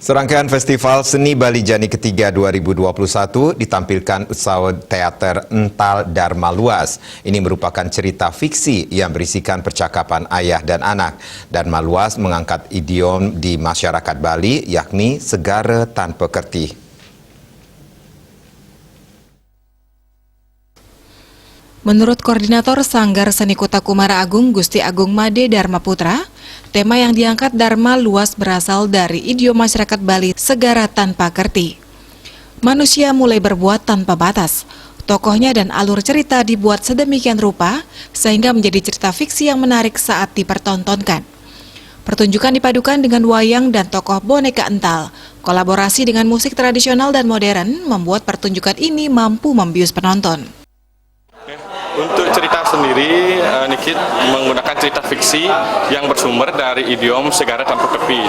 Serangkaian Festival Seni Bali Jani ketiga 2021 ditampilkan usaha teater Ental Dharma Luas. Ini merupakan cerita fiksi yang berisikan percakapan ayah dan anak. Dharma Luas mengangkat idiom di masyarakat Bali, yakni segara tanpa kerti. Menurut Koordinator Sanggar Seni Kota Kumara Agung, Gusti Agung Made Dharma Putra, tema yang diangkat Dharma Luas berasal dari idiom masyarakat Bali, segara tanpa kerti. Manusia mulai berbuat tanpa batas. Tokohnya dan alur cerita dibuat sedemikian rupa, sehingga menjadi cerita fiksi yang menarik saat dipertontonkan. Pertunjukan dipadukan dengan wayang dan tokoh boneka ental. Kolaborasi dengan musik tradisional dan modern membuat pertunjukan ini mampu membius penonton. Untuk cerita sendiri, Nikit menggunakan cerita fiksi yang bersumber dari idiom segara tanpa tepi.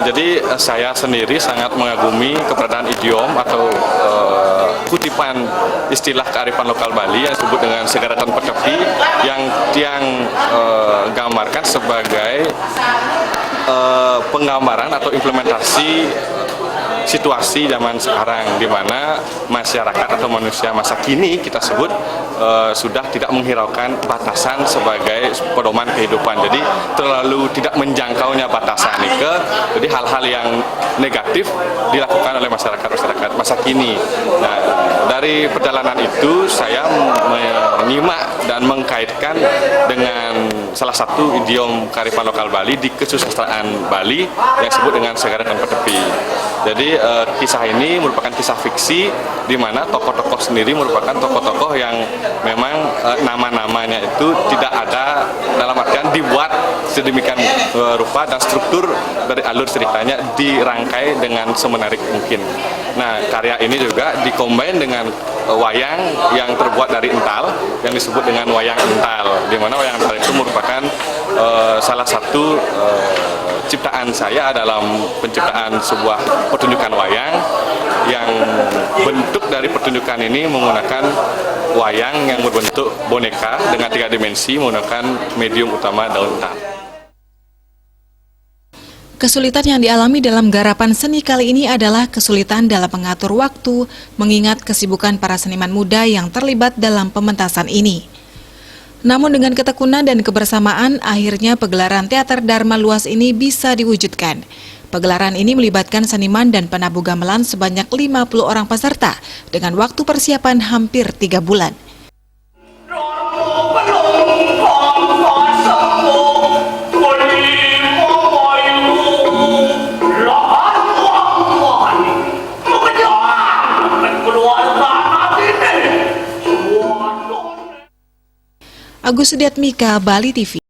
Jadi saya sendiri sangat mengagumi keberadaan idiom atau kutipan istilah kearifan lokal Bali yang disebut dengan segara tanpa tepi yang gambarkan sebagai penggambaran atau implementasi situasi zaman sekarang di mana masyarakat atau manusia masa kini kita sebut sudah tidak menghiraukan batasan sebagai pedoman kehidupan. Jadi terlalu tidak menjangkaunya batasan itu. Jadi hal-hal yang negatif dilakukan oleh masyarakat masa kini. Nah, dari perjalanan itu saya menyimak dan mengkaitkan dengan salah satu idiom kearifan lokal Bali di kesusastraan Bali yang disebut dengan segara tanpa tepi. Jadi kisah ini merupakan kisah fiksi di mana tokoh-tokoh sendiri merupakan tokoh-tokoh yang memang nama-namanya itu tidak ada dalam artian dibuat sedemikian rupa dan struktur dari alur ceritanya dirangkai dengan semenarik mungkin. Nah, karya ini juga dikombin dengan wayang yang terbuat dari ental yang disebut dengan wayang ental, di mana wayang ental itu merupakan salah satu ciptaan saya dalam penciptaan sebuah pertunjukan wayang yang bentuk dari pertunjukan ini menggunakan wayang yang berbentuk boneka dengan 3 dimensi menggunakan medium utama daun ental. Kesulitan yang dialami dalam garapan seni kali ini adalah kesulitan dalam mengatur waktu, mengingat kesibukan para seniman muda yang terlibat dalam pementasan ini. Namun dengan ketekunan dan kebersamaan, akhirnya pegelaran teater Dharma Luas ini bisa diwujudkan. Pegelaran ini melibatkan seniman dan penabuh gamelan sebanyak 50 orang peserta dengan waktu persiapan hampir 3 bulan. Agus Sudiatmika, Bali TV.